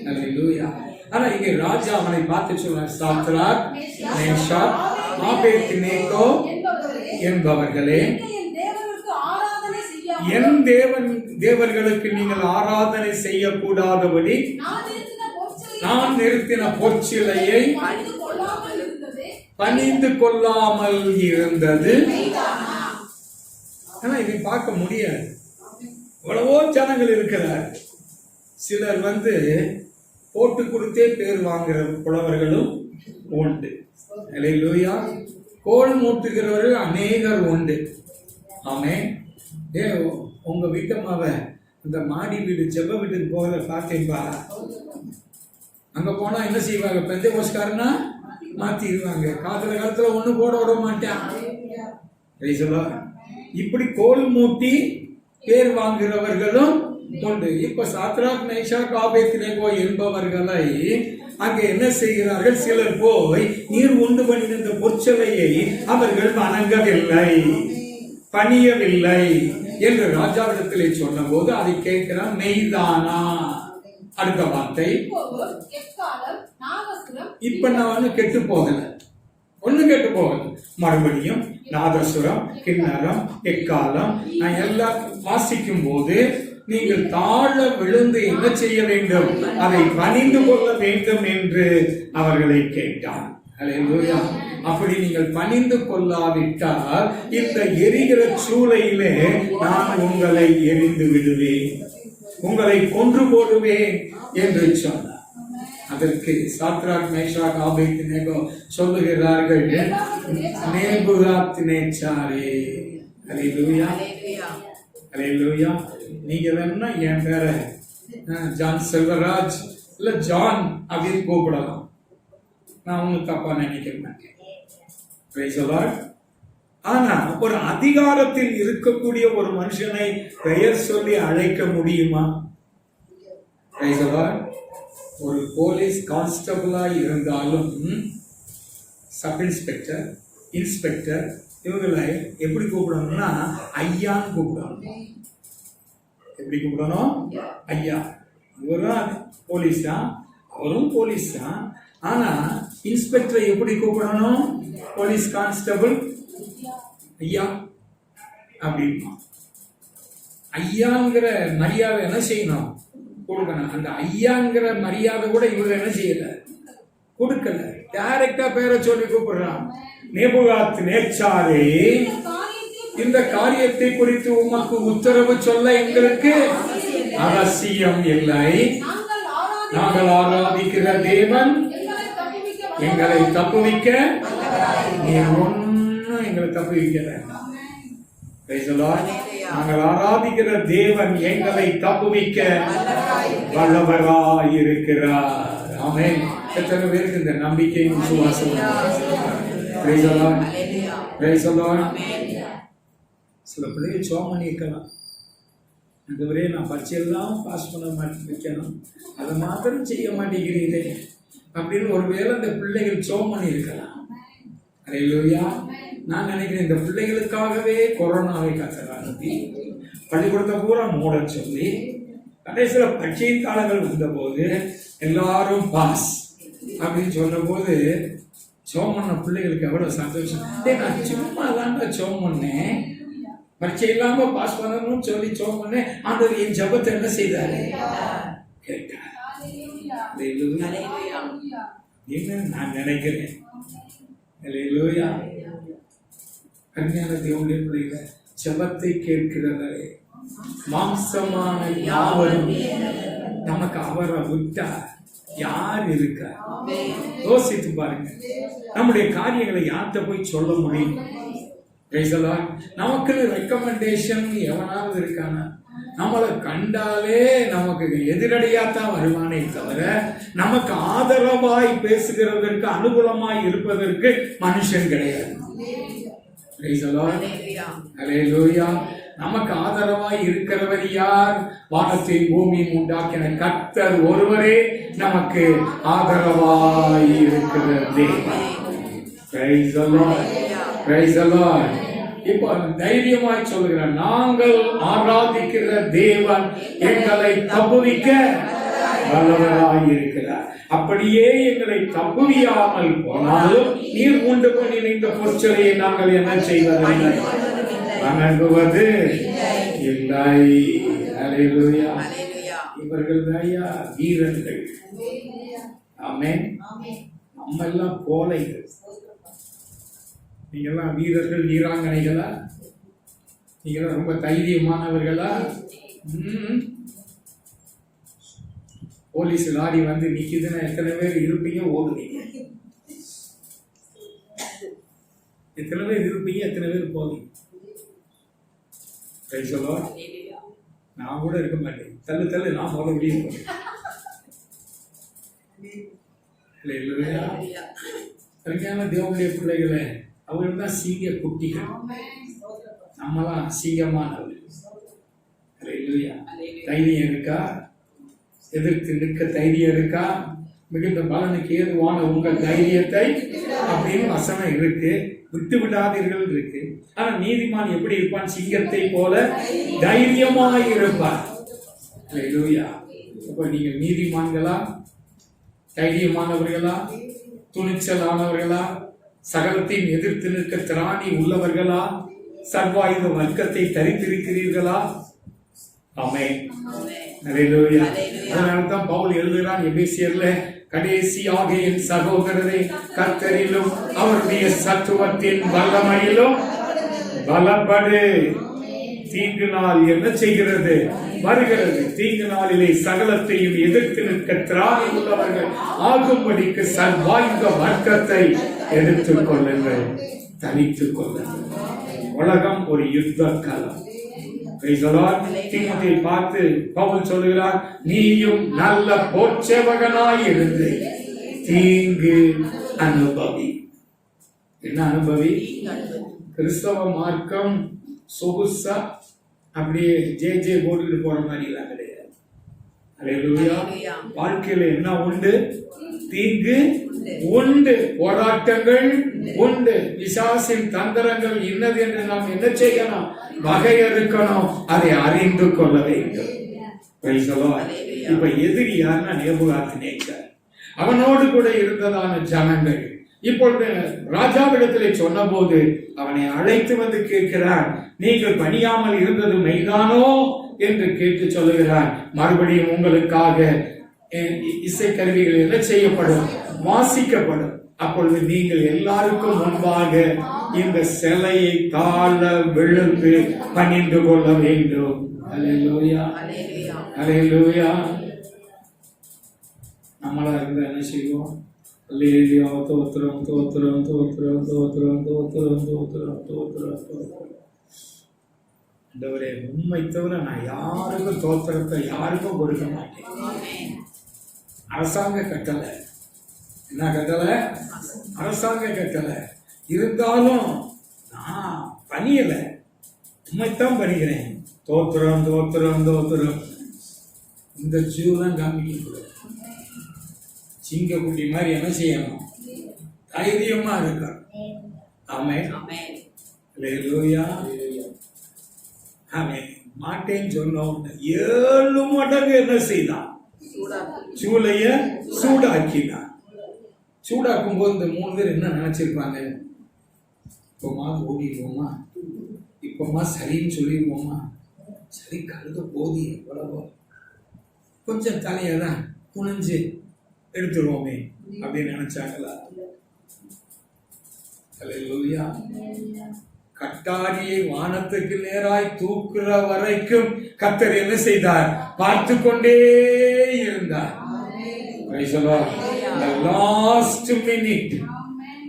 அல்லேலூயா. ஆனா இங்கே ராஜா அவனை பார்த்து சொல்றார், சாத்ராக் மேஷாக் ஆபேத்நேகோ என்பவர்களே, என் தேவர்களுக்கு நீங்கள் ஆராதனை செய்யக்கூடாதபடி நான் நிறுத்தின பொற்சிலையை பணிந்து கொள்ளாமல் இருந்தது. ஆனா இதை பார்க்க முடியாது. எவ்வளவோ ஜனங்கள் இருக்கிறார். சிலர் போட்டு கொடுத்தே பேர் வாங்குற புலவர்களும் உண்டு. அல்லேலூயா. கோல் மூட்டுகிறவர்கள் அநேகர் உண்டு. ஆமே. உங்க வீட்டம்மாவ இந்த மாடி வீடு ஜெப வீட்டுக்கு போகல பார்த்தேன்பா. அங்க போனா என்ன செய்வாங்க? பெந்தேகோஸ்காரனா மாத்திடுவாங்க. காலத்துல ஒண்ணு போட விட மாட்டான். இப்படி கோல் மூட்டி பேர் வாங்குகிறவர்களும் உண்டு. இப்ப சாத்ராக் மேஷாக் ஆபேத்நேகோ என்பவர்களை அங்கே என்ன செய்கிறார்கள்? சிலர் போய் நீர் உண்டு பண்ணின பொற்சிலையை அவர்கள் வணங்கவில்லை, பணியவில்லை என்று ராஜாவிடத்திலே சொன்ன போது அதை கேட்கிறான், மெய்தானா? அடுத்த வார்த்தை, இப்ப நான் கெட்டு போகல, ஒண்ணு கெட்டு போகல. மறுபடியும் நாதசுரம், கிண்ணரம், எக்காலம் நான் எல்லாம் வாசிக்கும் போது நீங்கள் தாழ விழுந்து என்ன செய்ய வேண்டும்? அதை பணிந்து கொள்ள வேண்டும் என்று அவர்களை கேட்டான். அல்லேலூயா. அப்படி நீங்கள் பணிந்து கொள்ளாவிட்டால் இந்த எரிகிற சூளையிலே நான் உங்களை எரிந்து விடுவேன், உங்களை கொன்று போடுவேன் என்று சொன்னார். அதற்கு சாத்ராக் மேஷாக் ஆபேத்நேகோ சொல்லுகிறார்கள், நேபுகாத்நேச்சாரே. அல்லேலூயா. அல்லேலூயா. நீங்க வேணும்னா என் பேரை ஜான் செல்வராஜ் இல்ல ஜான் அப்படின்னு கூப்பிடலாம். நான் ஒன்னும் தப்பா நினைக்க மாட்டேன். ஆனா ஒரு அதிகாரத்தில் இருக்கக்கூடிய ஒரு மனுஷனை பெயர் சொல்லி அழைக்க முடியுமா? ஒரு போலீஸ் கான்ஸ்டபிளா இருந்தாலும் சப் இன்ஸ்பெக்டர், இன்ஸ்பெக்டர் இவங்களை எப்படி கூப்பிடணும்னா ஐயான்னு கூப்பிடணும். எப்படி கூப்பிடணும்? ஐயா. இவரும் போலீஸ் தான், அவரும் போலீஸ் தான். ஆனா இன்ஸ்பெக்டரை எப்படி கூப்பிடணும்? போலீஸ் கான்ஸ்டபிள் ஐயா அப்படின்னா ஐயாங்கிற மரியாதை என்ன செய்யணும்? கொடுக்கணும். அந்த ஐயாங்கிற மரியாதை கூட இவர் என்ன செய்யல, கொடுக்கல. டைரக்டா பேரை சொல்லி கூப்பிடுறான். நேபுகாத் நேச்சாரே, இந்த காரியத்தை குறித்து உமக்கு உத்தரவு சொல்ல எங்களுக்கு அவசியம் இல்லை. நாங்கள் ஆராதிக்கிற தேவன் எங்களை தப்புவிக்க, நீ ஒன்னும் எங்களை தப்புவிக்கல. நாங்கள் ஆராதிக்கிற தேவன் எங்களை தப்புவிக்க வல்லவராயிருக்கிறார். ஆமென். எத்தனை பேருக்கு இந்த நம்பிக்கையும் விசுவாசம்? சில பிள்ளைகள் சோம் பண்ணி இருக்கலாம். அந்த வரையும் நான் பரீட்சையெல்லாம் பாஸ் பண்ண வைக்கணும், அதை மாத்திரம் செய்ய மாட்டேங்கிறீங்களே அப்படின்னு ஒருவேளை அந்த பிள்ளைகள் சோம் பண்ணி இருக்கலாம். அல்லேலூயா. நான் நினைக்கிறேன் இந்த பிள்ளைகளுக்காகவே கொரோனாவை அனுப்பி பள்ளிக்கூடத்தை பூரா மூட சொல்லி கடைசியில் பரீட்சை காலங்கள் வந்தபோது எல்லாரும் பாஸ் அப்படின்னு சொன்ன போது சோம் பண்ண பிள்ளைகளுக்கு எவ்வளவு சந்தோஷம். நான் சும்மா தாங்க சோம் பண்ணேன், பரீட்சை இல்லாம பாஸ் பண்ணணும்னு சொல்லி சோம் பண்ணேன். ஆண்டவர் என் ஜபத்தை என்ன செய்தாரு? கேட்டார். நான் நினைக்கிறேன். அல்லேலூயா. அருமையான தேவனுடைய பிள்ளைகளை, ஜபத்தை கேட்கிறவரே மாம்சமான யாவரும் நமக்கு அவரை விட்டா யார் இருக்கா? யோசித்து பாருங்க. நம்முடைய காரியங்களை யார்கிட்ட போய் சொல்ல முடியும்? நமக்கு ரெக்கமெண்டேஷன் எவனாவது இருக்கானா? நம்மளை கண்டாலே நமக்கு எதிரடியாத்தான் வருவானே தவிர நமக்கு ஆதரவாய் பேசுகிறதற்கு, அனுகூலமாய் இருப்பதற்கு மனுஷன் கிடையாது. நமக்கு ஆதரவாய் இருக்கிறவர் யார்? வானத்தையும் பூமியும் உண்டாக்கின கர்த்தர் ஒருவரே நமக்கு ஆதரவாய் இருக்கிறது. இப்போ தைரியமாய் சொல்லுகிறார், நாங்கள் ஆராதிக்கிற தேவன் எங்களை தப்புவிக்க வல்லவராய் இருக்கிறார். அப்படியே எங்களை தப்புவியாமல் போனாலும் நீர் உண்டு பண்ணின இந்த பொற்சொலையை நாங்கள் என்ன செய்வதில்லை, வணங்குவது இல்லை. அல்லேலூயா. இவர்கள் ஐயா வீரர்கள். ஆமென். நம்ம எல்லாம் கோழைகள். நீங்கெல்லாம் வீரர்கள், வீராங்கனைகளா? நீங்கெல்லாம் ரொம்ப தைரியமானவர்களா? போலீஸ் லாரி வந்து நிக்குதுன்னா எத்தனை பேர் இருப்பீங்க? ஓடுவீங்க. எத்தனை பேர் இருப்பீங்க? எத்தனை பேர் போவீங்க? நான் கூட இருக்க மாட்டேன். தள்ளு தள்ளு, நான் போக வெளியே போறேன். சரியான தேவனுடைய பிள்ளைகளே, அவர்கள் தான் சீங்க குட்டிகள், நம்மளாம் சீங்கமானவர்கள். தைரியம் இருக்கா? எதிர்த்து நிற்க தைரியம் இருக்கா? மிகுந்த பலனுக்கு ஏதுவான உங்கள் தைரியத்தை அப்படின்னு வசனம் இருக்கு. விட்டு விடாதீர்கள் இருக்கு. ஆனா நீதிமான் எப்படி இருப்பான்? சிங்கத்தை போல தைரியமாய் இருப்பார். அல்லேலூயா. அப்ப நீங்க நீதிமான்களா? தைரியமானவர்களா? துணிச்சலானவர்களா? சகலத்தையும் எதிர்த்து நிற்க திராணி உள்ளவர்களா? சர்வாயுத வர்க்கத்தை தரித்திருக்கிறீர்களா? ஆமென். அல்லேலூயா. அதனால்தான் பவுல் எழுதுகிறான் எபேசியர்ல, கடைசியாக என் சகோதரரை கர்த்தரிலும் அவருடைய சத்துவத்தின் வல்லமையிலும் பலப்படு. தீங்கு நாள் என்ன செய்கிறது? வருகிறது. தீங்கு நாளிலே சகலத்தையும் எதிர்த்து நிற்க திராணி உள்ளவர்கள் ஆகும்படிக்கு சர்வாயுத வர்க்கத்தை எடுத்துக் கொள்ளுங்கள், தனித்துக் கொள்ளுங்கள். உலகம் ஒரு யுத்த காலம். தீமோத்தேயுவை பார்த்து பவுல் சொல்லுகிறார், நீயும் நல்ல போர்ச்சேவகனாய் இருந்து தீங்கு அனுபவி. என்ன அனுபவி? கிறிஸ்தவ மார்க்கம் சொகுசா அப்படியே ஜே போட்டுட்டு போற மாதிரி எல்லாம் கிடையாது. அல்லேலூயா. வாழ்க்கையில என்ன உண்டு? தீங்கு உண்டு, போராட்டங்கள் உண்டு. பிசாசின் தந்திரங்கள் இன்னது என்று நாம் என்ன செய்யணும்? வகையறுக்கணும், அதை அறிந்து கொள்ள வேண்டும். Praise the Lord. இப்ப எதிரி யாருன்னா நேபுகாத்நேச்சர். அவனோடு கூட இருந்ததான ஜனங்கள் இப்பொழுது ராஜாவிடத்திலே சொன்ன போது அவனை அழைத்து வந்து கேட்கிறார், நீங்கள் பணியாமல் இருந்தது மெய்தானோ என்று கேட்டு சொல்லுகிறார். மறுபடியும் உங்களுக்காக இசைக்கருவிகள் என்ன செய்யப்படும்? வாசிக்கப்படும். அப்பொழுது நீங்கள் எல்லாருக்கும் முன்பாக இந்த சிலையை தாழ விழுந்து பணிந்து கொள்ள வேண்டும். அல்லேலூயா, அல்லேலூயா. நம்மளா இருந்தா என்ன செய்வோம்? அல்லேலூயா, தோத்திரம் தோத்திரம் தோத்திரம் தோத்திரம் தோத்திரம் தோத்திரம் தோத்திரம் தோத்திரம். ஆண்டவரே, உண்மை தவிர நான் யாருக்கும் தோத்திரத்தை யாருக்கும் கொடுக்க மாட்டேன். அரசாங்க கட்டளை, என்ன கட்டளை? அரசாங்க கட்டளை. இருந்தாலும் நான் பணியல, உண்மைத்தான் பணிகிறேன். தோத்திரம் தோத்திரம் தோத்திரம். இந்த ஜூலாம் காமிக்க சிங்கக்குட்டி மாதிரி என்ன செய்யணும்? தைரியமா இருக்கணும். ஆமென். அல்லேலூயா. ஆமென். மாட்டேன்னு சொன்னோம், 7 மடங்கு என்ன செய்தான்? சூளைய சூடாக்கினான். சூடாக்கும் போது இந்த 3 பேர் என்ன நினைச்சிருப்பாங்க? இப்பமா ஓடிடுவோமா, இப்பமா சரின்னு சொல்லிடுவோமா, சரி கழுத போதி எவ்வளவோ, கொஞ்சம் தலையதான் குனிஞ்சு எடுத்துருவோமே அப்படின்னு நினைச்சாங்களா? அல்லேலூயா. கட்டாரியை வானத்துக்கு நேராய் தூக்குற வரைக்கும் கர்த்தர் என்ன செய்தார்? பார்த்து கொண்டே இருந்தார். லாஸ்ட் மினிட்,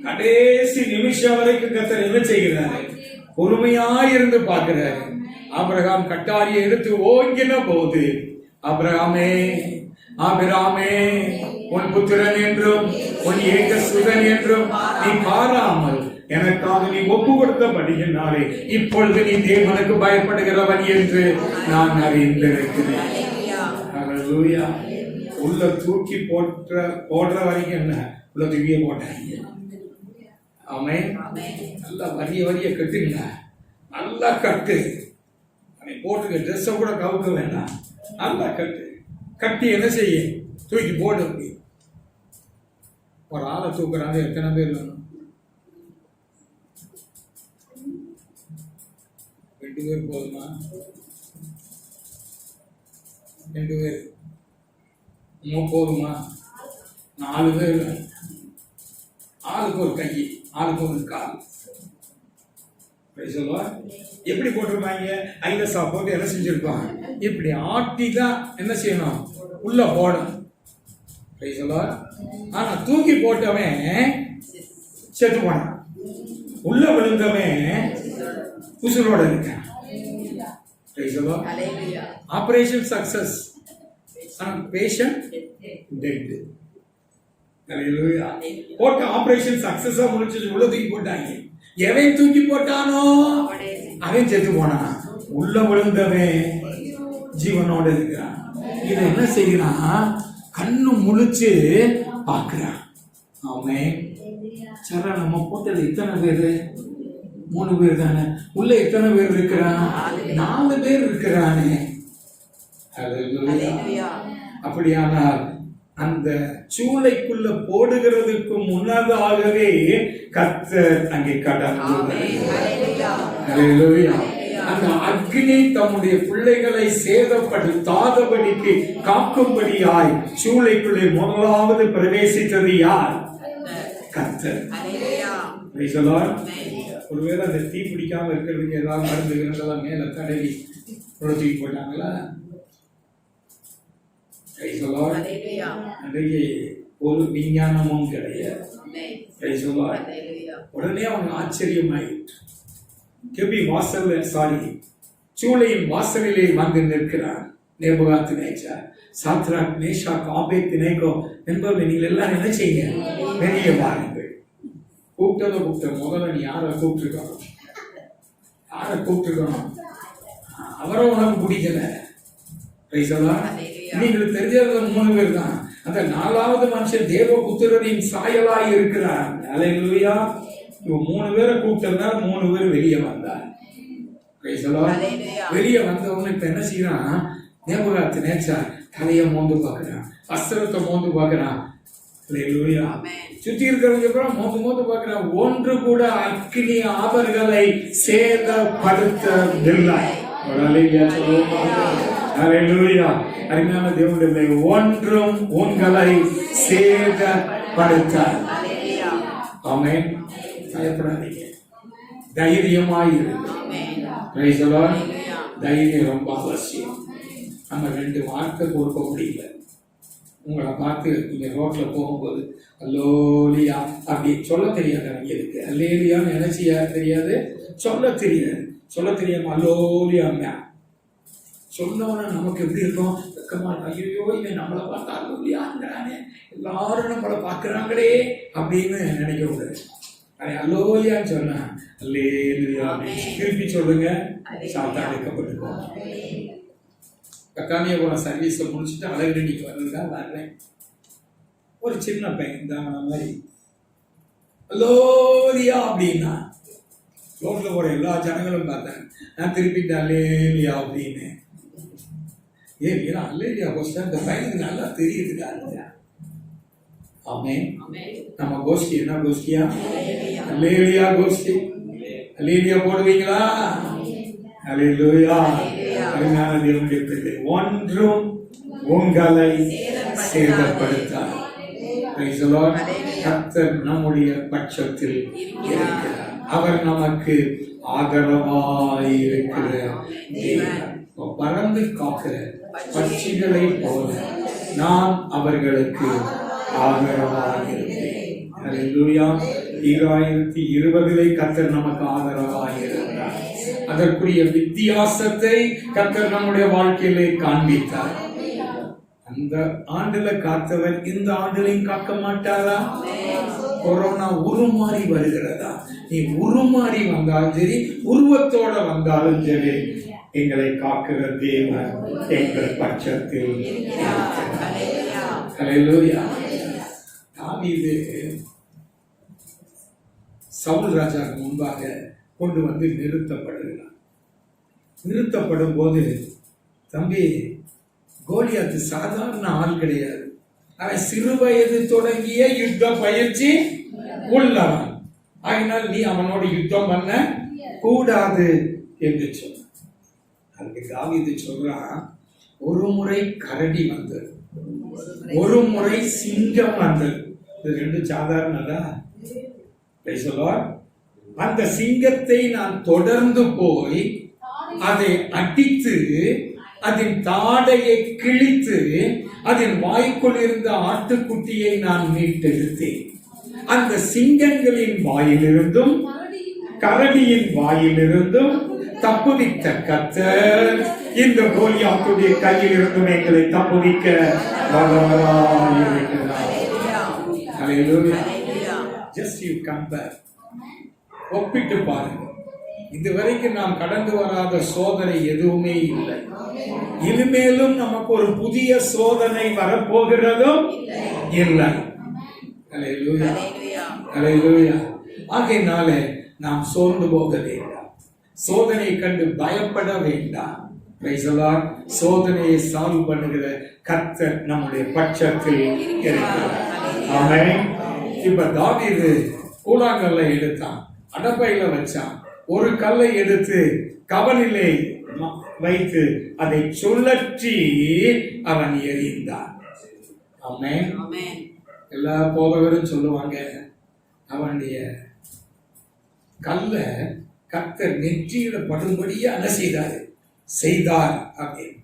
கடைசி நிமிஷம் வரைக்கும் கர்த்தர் என்ன செய்கிறாரு? பொறுமையாயிருந்து பார்க்கிறாரு. ஆபிரகாம் கட்டாரியை எடுத்து ஓங்கின போது, ஆபிரகாமே ஆபிரகாமே, உன் புத்திரன் என்றும் உன் ஏக சுதன் என்றும் நீ பாராமல் எனக்காக நீ ஒப்பு கொடுத்தபடியினாலே இப்பொழுது நீ தேவனுக்கு பயப்படுகிறவன் என்று நான் அறிந்திருக்கிறேன். அல்லேலூயா. உள்ள தூக்கி போடுற வரைக்கும் என்ன? உள்ள தூக்கிய போட்டாங்க. ஆமென். நல்லா வரிய கட்டுங்க, நல்லா கட்டு. போட்டுக்க, ட்ரெஸ்ஸை கூட கவுக்க வேண்டாம், நல்லா கட்டு. கட்டி என்ன செய்ய? தூக்கி போடு. ஒரு ஆளை தூக்குறாங்க, எத்தனை பேர் வேணும்? 2 பேர் போதுமா? 2 பேர் போதுமா? 4 பேர். ஆளுக்கு ஒரு கை, ஆளுக்கு ஒரு கால். எப்படி போட்டிருப்பாங்க? ஐலசா போட்டு என்ன செஞ்சிருப்பாங்க? இப்படி ஆட்டி தான் என்ன செய்யணும்? உள்ள போடணும். ஆனா தூக்கி போட்டவன் செத்து போனான், உள்ள விழுந்தவன் உசுரோட இருக்கான். Operation success, patient dead. போட்ட ஆபரேஷன் சக்சஸா முடிச்சு உள்ள தூக்கி போட்டாங்க. எவன் தூக்கி போட்டானோ அவன் செத்து போனான், உள்ள விழுந்தவன் ஜீவனோட இருக்கிறான். இதை என்ன செய்யறான்? கண்ணு முழிச்சு பாக்குறான். அவன் சரா, நம்ம போட்டது இத்தனை பேரு? 3 பேர் தானே. உள்ள எத்தனை பேர் இருக்கிறான்? 4 பேர் இருக்கிறானே. அப்படியானால் அந்த சூளைக்குள்ள போடுகிறதுக்கு முன்னதாகவே கர்த்தர் அங்கே கடந்து அந்த அக்னி தம்முடைய பிள்ளைகளை சேதப்படுத்தாதபடிக்கு காக்கும்படியாய் சூளைக்குள்ளே முதலாவது பிரவேசித்தது யார்? கர்த்தர். ஒருவேளை அந்த தீ பிடிக்காம இருக்கிறதுக்கு ஏதாவது மருந்து மேல தடவி தூக்கி போட்டாங்களா? அன்றைக்கு ஒரு விஞ்ஞானமும் கிடையாது. உடனே அவங்க ஆச்சரியமாயிட்டு கெபி வாசல்ல சூளையின் வாசலிலே வந்து நிற்கிறார் நேபுகாத்நேச்சார். சாத்ராக், மேஷாக், ஆபேத்நேகோ என்பவர்கள் நீங்கள் எல்லாம் என்ன செய்யுங்க? வெளியே வாருங்கள். கூப்பிட்ட முதல்ல நீ யாரை கூப்பிட்டுருக்கணும்? அவரை உனக்கு பிடிக்கல. நீங்கள் தெரிஞ்சது 3 பேர் தான். அந்த 4வது மனுஷன் தேவபுத்திரரின் சாயலாய் இருக்கிறார். அல்லேலூயா. இவன் 3 பேரை கூப்பிட்டதுனால 3 பேர் வெளியே வந்தார். Praise the Lord. வெளியே வந்தவங்க இப்ப என்ன செய்யறான், நேபுகாத் நேச்சார் தலையை மோந்து பார்க்கிறான், வஸ்திரத்தை மோந்து பார்க்கிறான். சுத்தி இருக்கிறவங்க அப்புறம் மோந்து பார்க்கிறான். ஒன்று கூட அக்கினி ஆபர்களை சேதப்படுத்தவில்லை. அருமையான தேவனுடைய ஒன்றும் உங்களை சேதப்படுத்தார். ஆமென். பயப்படாதீங்க, தைரியமாயிரு. தைரியம் ரொம்ப அவசியம். நம்ம 2 வார்த்தை கொடுக்க முடியல. உங்களை பார்த்து நீங்க ரோட்ல போகும்போது அல்லோலியா அப்படி சொல்ல தெரியாது. அவங்க இருக்கு அல்லேலியான்னு நினைச்சியா தெரியாது, சொல்ல தெரியாது. சொல்ல தெரியாம அல்லோலியாங்க சொன்னவன நமக்கு எப்படி இருக்கும், வெக்கமா, ஐயோ இவன் நம்மளை பார்த்தா அல்லோலியாங்கிறானே, எல்லாரும் நம்மளை பார்க்கறாங்களே அப்படின்னு நினைக்க கூடாது. அதை அல்லோலியான்னு சொன்னா அல்லேலியா திருப்பி சொல்லுங்க, சாத்தா அழைக்கப்பட்டுக்கோங்க. கக்கானியா போன சர்வீஸை முடிச்சுட்டு அழகிரடிக்கு வர்றதுதான் வர்றேன். ஒரு சின்ன பையன் தான் மாதிரி அல்லோலியா அப்படின்னா ரோட்ல போற எல்லா ஜனங்களும் பார்த்தேன். நான் திருப்பிட்டு அல்லேலியா அப்படின்னு. ஏன் அல்லேலியா கோஷ்டா இந்த பையனுக்கு நல்லா தெரியுதுக்கா. ஆமென். நம்ம கோஷ்டி என்ன கோஷ்டியா? அல்லேலியா கோஷ்டி. அல்லேலியா போடுவீங்களா? அல்லேலூயா. அருமையான தேவனுடைய பிள்ளை, ஒன்றும் உங்களை சேதப்படுத்தார். கர்த்தர் நம்முடைய பட்சத்தில் இருக்கிறார். அவர் நமக்கு ஆதரவாயிருக்கிற தேவன். பறந்து காக்கிற பட்சிகளை போல நான் அவர்களுக்கு ஆதரவாயிருக்கிறேன். அல்லேலூயா. 2020 கர்த்தர் நமக்கு ஆதரவாயிருக்கிறார். அதற்குரிய வித்தியாசத்தை கர்த்தர் நம்முடைய வாழ்க்கையிலே காண்பித்தார். அந்த ஆண்டுல காத்தவர் இந்த ஆண்டுலையும் காக்க மாட்டாரா? கொரோனா உருமாறி வருகிறதா? நீ உருமாறி வந்தாலும் சரி, உருவத்தோட வந்தாலும் சரி, எங்களை காக்கிற தேவன் எங்கள் பட்சத்தில். ஹல்லேலூயா. தாவீது சவுல் ராஜாவுக்கு முன்பாக கொண்டு வந்து நிறுத்தப்படுகிறான். நிறுத்தப்படும் போது, தம்பி, கோலியாத்து சாதாரண ஆள் கிடையாது. அவன் சிறு வயது தொடங்கிய யுத்த பயிற்சி உள்ளவன். ஆகினால் நீ அவனோட யுத்தம் பண்ண கூடாது என்று சொன்ன. அதுக்கு தாவீது சொல்றான், ஒரு முறை கரடி வந்தது, ஒரு முறை சிங்கம் வந்தது. இது 2 சாதாரணதான். அந்த சிங்கத்தை நான் தொடர்ந்து போய் அதை அடித்து அதன் தாடையை கிழித்து அதன் வாய்க்குள் இருந்த ஆட்டுக்குட்டியை நான் மீட்டெடுத்தேன். அந்த சிங்கங்களின் வாயிலிருந்தும் கரடியின் வாயிலிருந்தும் தப்புவித்த கர்த்தர் இந்த கோலியாத்துடைய கையில் இருந்தும் எங்களை தப்புவிக்க வல்லவராயிருக்கிறார். ஹல்லேலூயா. Just you compare. ஒப்பிட்டு பாருங்க. இதுவரைக்கும் நாம் கடந்து வராத சோதனை எதுவுமே இல்லை. இனிமேலும் நமக்கு ஒரு புதிய சோதனை வரப்போகிறதும் இல்லை. ஹல்லேலூயா. ஹல்லேலூயா. ஆகையினால நாம் சோர்ந்து போக வேண்டாம், சோதனை கண்டு பயப்பட வேண்டாம். சோதனையை சால்வ் பண்ணுகிற கர்த்தர் நம்முடைய பட்சத்தில் இருக்கிறார். ஆமென். இப்ப தாவீது கூழாங்கல்லை எடுத்தான், அடப்பையில வச்சான். ஒரு கல்லை எடுத்து கவனிலே வைத்து அதை சுழற்றி அவன் எறிந்தான். ஆமென். எல்லா போதகரும் சொல்லுவாங்க, அவனுடைய கல்ல கர்த்தர் நெற்றியில படும்படியே என்ன செய்தார் அப்படின்னு.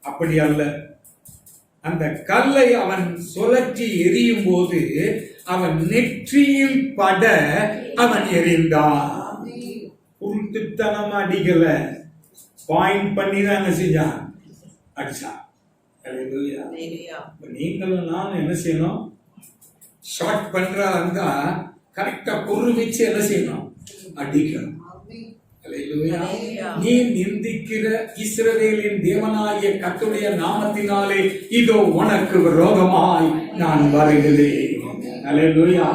அப்படி அல்ல. அந்த கல்லை அவன் சுழற்றி எரியும் போது அவன் நெற்றியில் பட அவன் எறிந்தான். உருட்டுத்தனமா அடிக்கல, பாயிண்ட் பண்ணி தான் என்ன செஞ்சான், அடிச்சான். நீங்களும் நானும் என்ன செய்யணும், ஷார்ட் பண்றா இருந்தா கரெக்டா பொரு வச்சு என்ன செய்யணும், அடிக்கணும். நீ நிந்திக்கிற இஸ்ரவேலின் தேவனாகிய கர்த்தருடைய நாமத்தினாலே இதோ உனக்கு விரோதமாய் நான் வருகிறேன். அல்லேலூயா.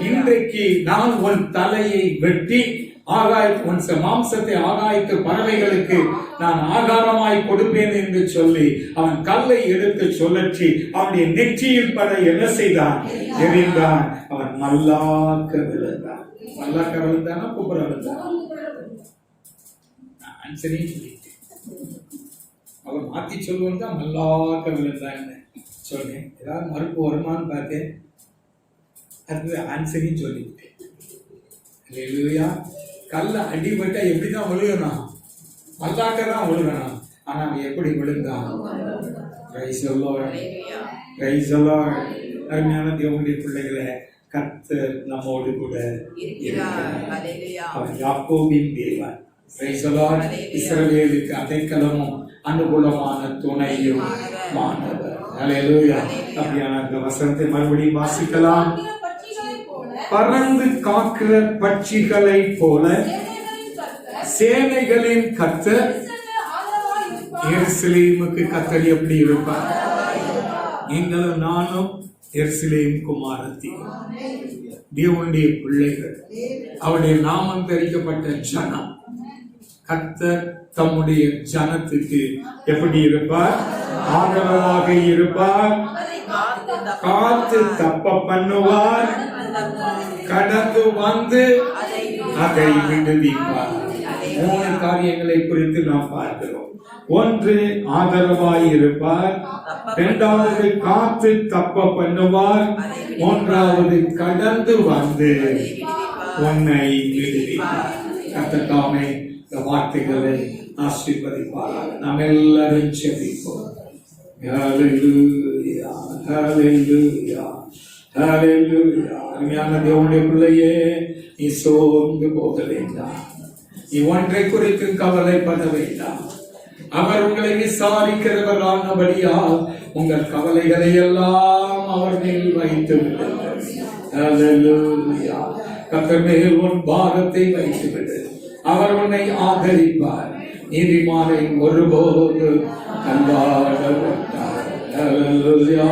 இன்றைக்கு நான் உன் தலையை வெட்டி உன் மாம்சத்தை ஆகாயத்து பறவைகளுக்கு நான் ஆகாரமாய் கொடுப்பேன் என்று சொல்லி அவன் கல்லை எடுத்து சொல்லி அவனுடைய நெற்றியில் பட என்ன செய்தான்? எறிந்தான். அவன் மல்லாக்க விழுந்தான். மல்லாக்க விழுந்தானா கூப்பிட விழுந்தான்? ஆன்சரையும் சொல்லிட்டேன். அவன் மாத்தி சொல்லுவோம் தான் மல்லாக்க விழுந்தான்னு சொன்னேன். ஏதாவது மறுப்பு வருமானு பார்த்தேன். அது ஆன்சரையும் சொல்லிவிட்டேன். இல்லையா? கல்ல அடிபட்டா எப்படிதான் விழுகணும்? மல்லாக்க தான் விழுகணும். ஆனா அவன் எப்படி விழுந்தான்? அருமையான தேவனுடைய பிள்ளைகளை, கர்த்தர் நம்மோடு கூட அவர் யாக்கோபின் தேவன். இஸ்ரவேலுக்கு அடைக்கலமும் அனுகூலமான துணையும் மாணவர். அல்லேலூயா. அப்படியான அந்த வசனத்தை மறுபடியும் வாசிக்கலாம். பறந்து காக்கிற பட்சிகளை போல சேனைகளின் கர்த்தர் எருசலேமுக்கு கர்த்தர் எப்படி இருப்பார்? நீங்களும் நானும் எருசலேம் குமாரத்தி, தேவனுடைய பிள்ளைகள், அவருடைய நாமம் தரிக்கப்பட்ட ஜனம். கர்த்தர் தம்முடைய ஜனத்துக்கு எப்படி இருப்பார்? ஆதரவாக இருப்பார், காத்து தப்ப பண்ணுவார், கடந்து வந்து அதை விடுவிப்பார். 3 காரியங்களை குறித்து நாம் பார்க்கிறோம். ஒன்று, ஆதரவாய் இருப்பார். 2வது, காத்து தப்ப பண்ணுவார். 3வது, கடந்து வந்து உன்னை விடுவிப்பார். கர்த்தர் தாமே இந்த வார்த்தைகளை ஆசீர்வதிப்பார். நாம் எல்லாரும் ஜெபிப்போம். ஹல்லேலூயா, ஹல்லேலூயா, ஹல்லேலூயா. அருமையான தேவனுடைய பிள்ளையே, நீ சோர்ந்து போக வேண்டாம். நீ ஒன்றை குறித்து கவலைப்பட வேண்டாம். அவர் உங்களை விசாரிக்கிறவரானபடியால் உங்கள் கவலைகளை எல்லாம் அவர் மேல் வைத்து விடுங்கள். ஹல்லேலூயா. கர்த்தர் மேல் உன் பாரத்தை வைத்து விடு. அவர் உன்னை ஆதரிப்பார். நீதிமானை ஒருபோது கண்டாட மாட்டார். ஹல்லேலூயா.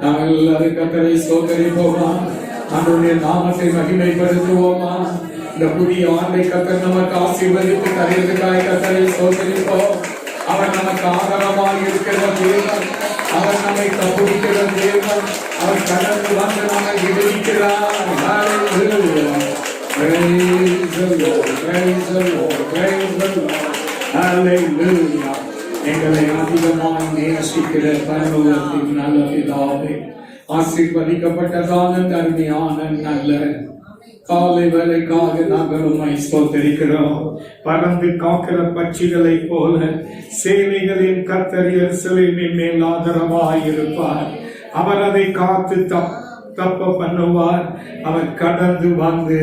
நாம் எல்லாரும் கர்த்தரை ஸ்தோத்திரிப்போமா? அவருடைய நாமத்தை மகிமைப்படுத்துவோமா? இந்த புதிய ஆண்டை கர்த்தர் நமக்கு ஆசீர்வதித்து தருவதற்காக கர்த்தரை ஸ்தோத்திரிப்போம். அவர் நமக்கு ஆதரவாக இருக்கிற தேவன். அவர் நம்மை தப்புவிக்கிற தேவன். அவர் கடந்து வந்து நம்மை விடுவிக்கிறார். ஹல்லேலூயா. Praise the Lord, praise the Lord, praise the Lord. Hallelujah. எங்களை அதிகமாக நேசிக்கிற பரலோகத்தின் நல்ல பிதாவே, ஆசீர்வதிக்கப்பட்டதான அருமையான நல்ல காலை வேளைக்காக நாங்கள் உம்மை ஸ்தோத்திரிக்கிறோம். பறந்து காக்கிற பட்சிகளை போல சேனைகளின் கர்த்தர் எருசலேமின் மேல் ஆதரவாயிருப்பார். அவர் அதை காத்து தப்ப பண்ணுவார். அவர் கடந்து வந்து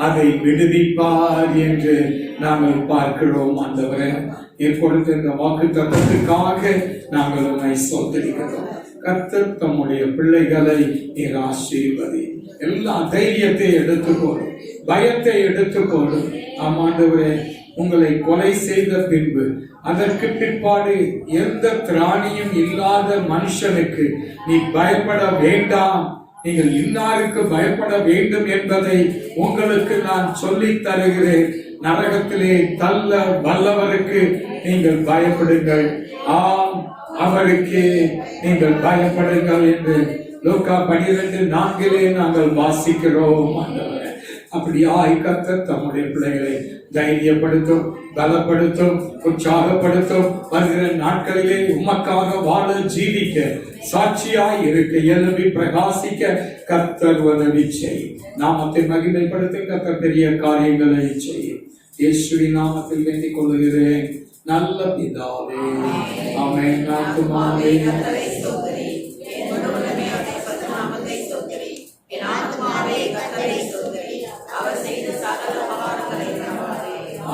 அதை விடுவிப்பார் என்று நாங்கள் பார்க்கிறோம். ஆண்டவரே, இப்பொழுது இந்த வாக்குத்தத்தத்துக்காக நாங்கள் உம்மை ஸ்தோத்திரிக்கிறோம். கர்த்தர் தம்முடைய பிள்ளைகளை நீர் ஆசீர்வதி. எல்லா தைரியத்தை எடுத்துக்கொள்ளும், பயத்தை எடுத்துக்கொள்ளும். ஆமாண்டவரே, உங்களை கொலை செய்த பின்பு அதற்கு பிற்பாடு எந்த திராணியும் இல்லாத மனுஷனுக்கு நீ பயப்பட வேண்டாம், நீங்கள் இன்னாருக்கு பயப்பட வேண்டும் என்பதை உங்களுக்கு நான் சொல்லித் தருகிறேன். நரகத்திலே தள்ள வல்லவருக்கு நீங்கள் பயப்படுங்கள். ஆம், அவருக்கு நீங்கள் பயப்படுங்கள் என்று லூக்கா 12:4 நாங்கள் வாசிக்கிறோம். அப்படியாய் கர்த்தர் தம்முடைய பிள்ளைகளை தைரியப்படுத்தும், பலப்படுத்தும், உற்சாகப்படுத்தும். வருகிற நாட்களிலே உமக்காக வாழ, ஜீவிக்க, சாட்சியாய் இருக்க, எழுப்பி பிரகாசிக்க கர்த்தர் உதவி செய்யும். நாமத்தை மகிமைப்படுத்த கர்த்தர் பெரிய காரியங்களை செய்யும். இயேசுவின் நாமத்தில் வேண்டிக் கொள்கிறேன் நல்ல பிதாவே, ஆமென். ஆத்துமாவே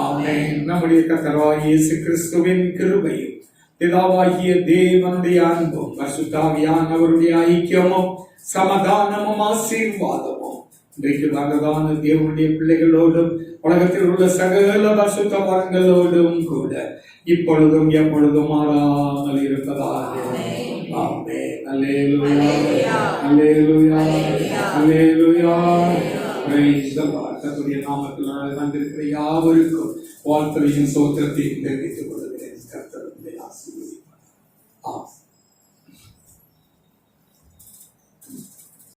ஆமென். நம்முடைய கர்த்தராகிய இயேசு கிறிஸ்துவின் கிருபையும் பிதாவாகிய தேவனுடைய அன்பும் பரிசுத்தாவியானவருடைய ஐக்கியமும் சமாதானமும் ஆசீர்வாதமும் இன்றைக்கு வரதான தேவனுடைய பிள்ளைகளோடும் உலகத்தில் உள்ள சகல பரிசுத்த வரங்களோடும் கூட இப்பொழுதும் எப்பொழுதும் மாறாமல் இருப்பதாக. ஆமென். அல்லேலூயா, அல்லேலூயா, அல்லேலூயா. Praise the Lord. கர்த்தருடைய நாமத்தில் வந்திருக்கிற யாவருக்கும் வாழ்த்துரையும் சோத்திரத்தையும் தெரிவித்துக் கொள்கிறேன்.